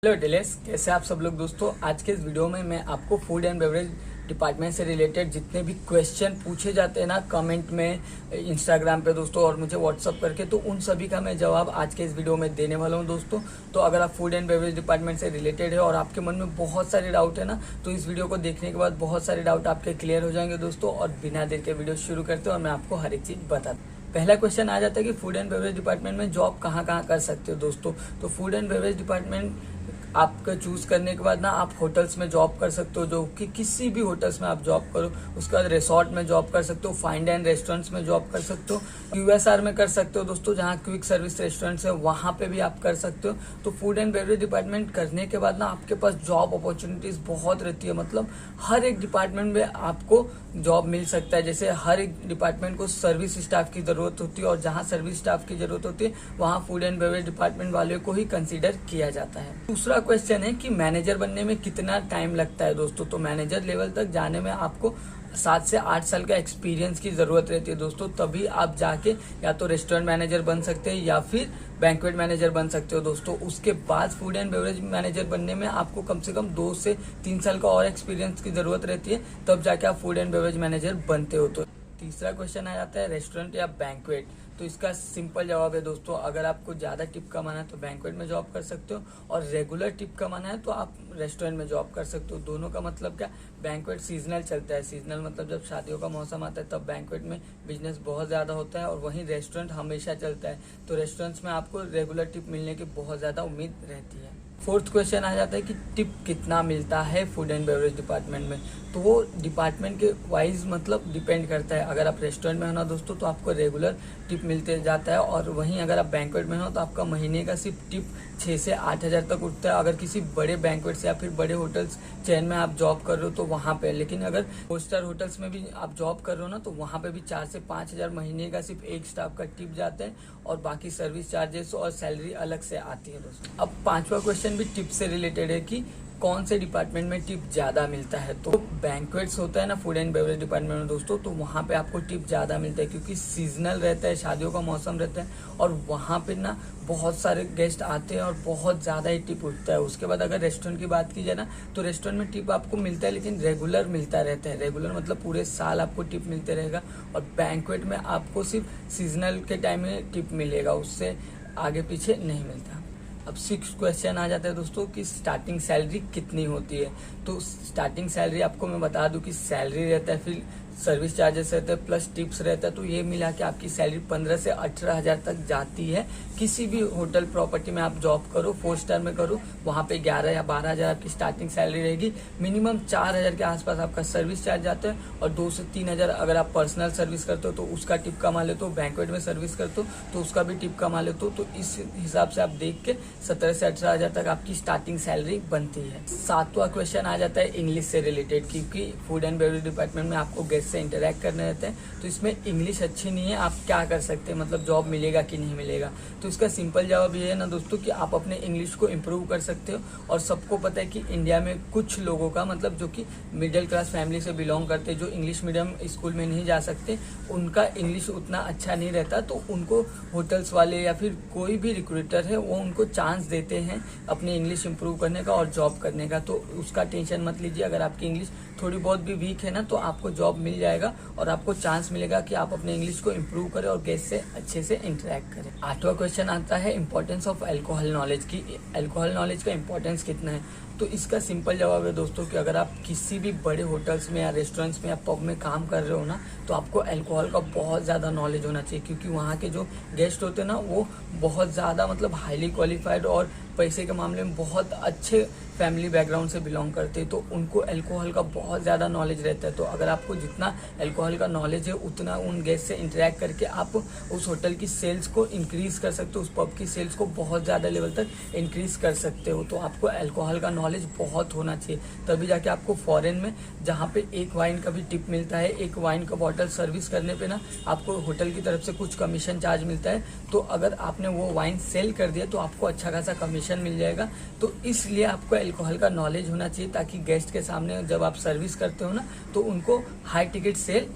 Hello delays, कैसे आप सब लोग दोस्तों। आज के इस वीडियो में मैं आपको फूड एंड बेवरेज डिपार्टमेंट से रिलेटेड जितने भी क्वेश्चन पूछे जाते हैं ना कमेंट में, इंस्टाग्राम पे दोस्तों, और मुझे व्हाट्सअप करके, तो उन सभी का मैं जवाब आज के इस वीडियो में देने वाला हूं दोस्तों। तो अगर आप फूड एंड बेवरेज डिपार्टमेंट से रिलेटेड है और आपके मन में बहुत सारे डाउट है ना, तो इस वीडियो को देखने के बाद बहुत सारे डाउट आपके क्लियर हो जाएंगे दोस्तों। और बिना देर के वीडियो शुरू करते हैं और मैं आपको हर एक चीज़ बता दूँ। पहला क्वेश्चन आ जाता है कि फूड एंड बेवरेज डिपार्टमेंट में जॉब कहाँ कहाँ कर सकते हो दोस्तों। तो फूड एंड बेवरेज डिपार्टमेंट आपका चूज करने के बाद ना आप होटल्स में जॉब कर सकते हो, जो कि किसी भी होटल्स में आप जॉब करो। उसके बाद रिसोर्ट में जॉब कर सकते हो, फाइन एंड रेस्टोरेंट्स में जॉब कर सकते हो, QSR में कर सकते हो दोस्तों, जहाँ क्विक सर्विस रेस्टोरेंट्स है वहाँ पे भी आप कर सकते हो। तो फूड एंड बेवरेज डिपार्टमेंट करने के बाद ना आपके पास जॉब अपॉर्चुनिटीज बहुत रहती है। मतलब हर एक डिपार्टमेंट में आपको जॉब मिल सकता है। जैसे हर एक डिपार्टमेंट को सर्विस स्टाफ की जरूरत होती है, और जहाँ सर्विस स्टाफ की जरूरत होती है वहाँ फूड एंड बेवरेज डिपार्टमेंट वाले को ही कंसीडर किया जाता है। दूसरा क्वेश्चन है कि मैनेजर बनने में कितना टाइम लगता है दोस्तों। तो मैनेजर लेवल तक जाने में आपको 7 से 8 साल का एक्सपीरियंस की जरूरत रहती है दोस्तों। तभी आप जाके या तो रेस्टोरेंट मैनेजर बन सकते हैं या फिर बैंक्वेट मैनेजर बन सकते हो दोस्तों। उसके बाद फूड एंड बेवरेज मैनेजर बनने में आपको कम से कम 2 से 3 साल का और एक्सपीरियंस की जरूरत रहती है, तब जाके आप फूड एंड बेवरेज मैनेजर बनते हो। तो तीसरा क्वेश्चन आ जाता है रेस्टोरेंट या बैंक्वेट। तो इसका सिंपल जवाब है दोस्तों, अगर आपको ज़्यादा टिप कमाना है तो बैंक्वेट में जॉब कर सकते हो, और रेगुलर टिप कमाना है तो आप रेस्टोरेंट में जॉब कर सकते हो। दोनों का मतलब क्या, बैंक्वेट सीजनल चलता है। सीजनल मतलब जब शादियों का मौसम आता है तब बैंक्वेट में बिजनेस बहुत ज़्यादा होता है, और वहीं रेस्टोरेंट हमेशा चलता है। तो रेस्टोरेंट्स में आपको रेगुलर टिप मिलने की बहुत ज़्यादा उम्मीद रहती है। फोर्थ क्वेश्चन आ जाता है कि टिप कितना मिलता है फूड एंड बेवरेज डिपार्टमेंट में। तो वो डिपार्टमेंट के वाइज मतलब डिपेंड करता है। अगर आप रेस्टोरेंट में हो ना दोस्तों तो आपको रेगुलर टिप मिलते जाता है, और वहीं अगर आप बैंक्वेट में हो तो आपका महीने का सिर्फ टिप 6 से 8 हज़ार तक उठता है। अगर किसी बड़े बैंक्वेट्स या फिर बड़े होटल्स चेन में आप जॉब कर रहे हो तो वहाँ पे, लेकिन अगर 4 स्टार होटल्स में भी आप जॉब कर रहे हो ना तो वहाँ पे भी 4 से 5 हज़ार महीने का सिर्फ एक स्टाफ का टिप जाता है, और बाकी सर्विस चार्जेस और सैलरी अलग से आती है दोस्तों। अब पांचवा क्वेश्चन भी टिप से रिलेटेड है कि कौन से डिपार्टमेंट में टिप ज़्यादा मिलता है। तो बैंक्वेट्स होता है ना फूड एंड बेवरेज डिपार्टमेंट में दोस्तों, तो वहाँ पे आपको टिप ज़्यादा मिलता है, क्योंकि सीजनल रहता है, शादियों का मौसम रहता है, और वहाँ पे ना बहुत सारे गेस्ट आते हैं और बहुत ज़्यादा ही टिप उठता है। उसके बाद अगर रेस्टोरेंट की बात की जाए ना, तो रेस्टोरेंट में टिप आपको मिलता है, लेकिन रेगुलर मिलता रहता है। रेगुलर मतलब पूरे साल आपको टिप मिलते रहेगा, और बैंक्वेट में आपको सिर्फ सीजनल के टाइम में टिप मिलेगा, उससे आगे पीछे नहीं मिलता। अब 6 क्वेश्चन आ जाता है दोस्तों कि स्टार्टिंग सैलरी कितनी होती है। तो स्टार्टिंग सैलरी आपको मैं बता दूं कि सैलरी रहता है, फिर सर्विस चार्जेस रहता है, प्लस टिप्स रहता है, तो ये मिला के आपकी सैलरी 15 से 18 हज़ार तक जाती है। किसी भी होटल प्रॉपर्टी में आप जॉब करो, 4 स्टार में करो, वहाँ पे 11 या 12 हज़ार आपकी स्टार्टिंग सैलरी रहेगी। मिनिमम 4 हज़ार के आसपास आपका सर्विस चार्ज जाता है, और 2 से 3 हज़ार अगर आप पर्सनल सर्विस करते हो तो उसका टिप कमा लेते हो, बैंक्वेट में सर्विस करते हो तो उसका भी टिप कमा लेते हो। तो इस हिसाब से आप देख के 17 से 18 हज़ार तक आपकी स्टार्टिंग सैलरी बनती है। 7वां क्वेश्चन आ जाता है इंग्लिश से रिलेटेड, क्योंकि फूड एंड बेवरेज डिपार्टमेंट में आपको गेस्ट से इंटरेक्ट करने रहते हैं, तो इसमें इंग्लिश अच्छी नहीं है, आप क्या कर सकते हैं, मतलब जॉब मिलेगा कि नहीं मिलेगा। तो इसका सिंपल जवाब ये है ना दोस्तों कि आप अपने इंग्लिश को इम्प्रूव कर सकते हो। और सबको पता है कि इंडिया में कुछ लोगों का मतलब जो कि मिडिल क्लास फैमिली से बिलोंग करते हैं, जो इंग्लिश मीडियम स्कूल में नहीं जा सकते, उनका इंग्लिश उतना अच्छा नहीं रहता, तो उनको होटल्स वाले या फिर कोई भी रिक्रूटर है वो उनको चांस देते हैं अपनी इंग्लिश इंप्रूव करने का और जॉब करने का। तो उसका टेंशन मत लीजिए, अगर आपकी इंग्लिश थोड़ी बहुत भी वीक है ना तो आपको जॉब मिल जाएगा, और आपको चांस मिलेगा कि आप अपने इंग्लिश को इम्प्रूव करें और गेस्ट से अच्छे से इंटरेक्ट करें। 8वां क्वेश्चन आता है इंपॉर्टेंस ऑफ अल्कोहल नॉलेज की। अल्कोहल नॉलेज का इंपॉर्टेंस कितना है। तो इसका सिंपल जवाब है दोस्तों कि अगर आप किसी भी बड़े होटल्स में या रेस्टोरेंट्स में या पब में काम कर रहे हो ना, तो आपको अल्कोहल का बहुत ज़्यादा नॉलेज होना चाहिए, क्योंकि वहाँ के जो गेस्ट होते हैं ना वो बहुत ज़्यादा मतलब हाईली क्वालिफाइड और पैसे के मामले में बहुत अच्छे फैमिली बैकग्राउंड से बिलोंग करते हैं, तो उनको अल्कोहल का बहुत ज़्यादा नॉलेज रहता है। तो अगर आपको जितना अल्कोहल का नॉलेज है उतना उन गेस्ट से इंटरेक्ट करके आप उस होटल की सेल्स को इंक्रीज कर सकते हो, उस पब की सेल्स को बहुत ज़्यादा लेवल तक इंक्रीज कर सकते हो। तो आपको अल्कोहल का नॉलेज बहुत होना चाहिए, तभी जाके आपको फॉरेन में जहाँ पे एक वाइन का भी टिप मिलता है, एक वाइन का बॉटल सर्विस करने पे ना आपको होटल की तरफ से कुछ कमीशन चार्ज मिलता है। तो अगर आपने वो वाइन सेल कर दिया तो आपको अच्छा खासा कमीशन मिल जाएगा। तो इसलिए आपको अल्कोहल का नॉलेज होना चाहिए, ताकि गेस्ट के सामने जब आप सर्विस करते हो ना तो उनको हाई टिकट सेल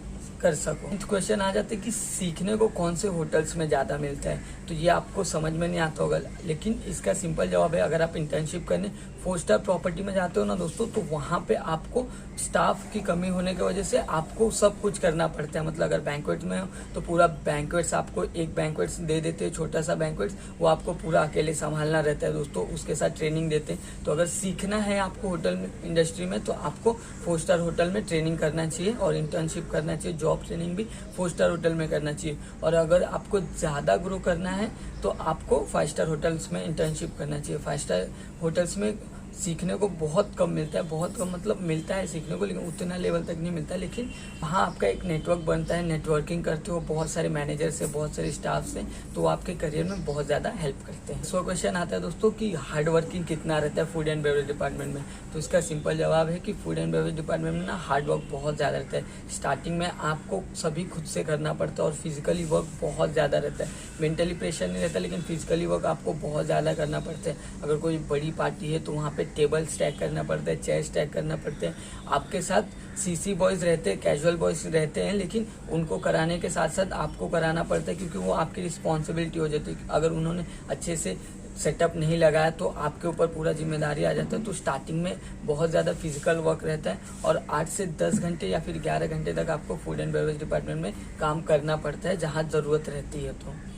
कर सको। क्वेश्चन आ जाते कि सीखने को कौन से होटल्स में ज़्यादा मिलता है, तो ये आपको समझ में नहीं आता होगा, लेकिन इसका सिंपल जवाब है, अगर आप इंटर्नशिप करने 4 स्टार प्रॉपर्टी में जाते हो ना दोस्तों, तो वहाँ पे आपको स्टाफ की कमी होने की वजह से आपको सब कुछ करना पड़ता है। मतलब अगर बैंक्वेट में हो तो पूरा बैंक्वेट्स आपको एक बैंक्वेट्स दे देते हैं, छोटा सा बैंक्वेट्स, वो आपको पूरा अकेले संभालना रहता है दोस्तों, उसके साथ ट्रेनिंग देते हैं। तो अगर सीखना है आपको होटल इंडस्ट्री में, तो आपको 4 स्टार होटल में ट्रेनिंग करना चाहिए और इंटर्नशिप करना चाहिए, जॉब ट्रेनिंग भी 4 स्टार होटल में करना चाहिए। और अगर आपको ज़्यादा ग्रो करना है तो आपको 5 स्टार होटल्स में इंटर्नशिप करना चाहिए। 5 स्टार होटल्स में सीखने को बहुत कम मिलता है, बहुत कम मतलब मिलता है सीखने को, लेकिन उतना लेवल तक नहीं मिलता है। लेकिन वहाँ आपका एक नेटवर्क बनता है, नेटवर्किंग करते हो बहुत सारे मैनेजर से, बहुत सारे स्टाफ से, तो वो आपके करियर में बहुत ज़्यादा हेल्प करते हैं। सो क्वेश्चन आता है दोस्तों कि हार्ड वर्किंग कितना रहता है फूड एंड बेवरेज डिपार्टमेंट में, तो इसका सिंपल जवाब है कि फूड एंड बेवरेज डिपार्टमेंट में ना हार्ड वर्क बहुत ज़्यादा रहता है। स्टार्टिंग में आपको सभी खुद से करना पड़ता है और फिजिकली वर्क बहुत ज़्यादा रहता है। मेंटली प्रेशर नहीं रहता, लेकिन फिजिकली वर्क आपको बहुत ज़्यादा करना पड़ता है। अगर कोई बड़ी पार्टी है तो वहाँ पे टेबल स्टैक करना पड़ता है, चेयर स्टैक करना पड़ते हैं। आपके साथ सीसी बॉयज़ रहते हैं, कैजुअल बॉयज़ रहते हैं, लेकिन उनको कराने के साथ साथ आपको कराना पड़ता है, क्योंकि वो आपकी रिस्पॉन्सिबिलिटी हो जाती है। अगर उन्होंने अच्छे से सेटअप नहीं लगाया तो आपके ऊपर पूरा जिम्मेदारी आ जाता है। तो स्टार्टिंग में बहुत ज़्यादा फिजिकल वर्क रहता है और 8 से 10 घंटे या फिर 11 घंटे तक आपको फूड एंड बेवरेज डिपार्टमेंट में काम करना पड़ता है, जहाँ ज़रूरत रहती है।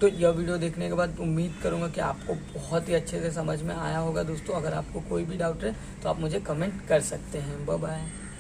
तो यह वीडियो देखने के बाद उम्मीद करूंगा कि आपको बहुत ही अच्छे से समझ में आया होगा दोस्तों। अगर आपको कोई भी डाउट है तो आप मुझे कमेंट कर सकते हैं। Bye bye.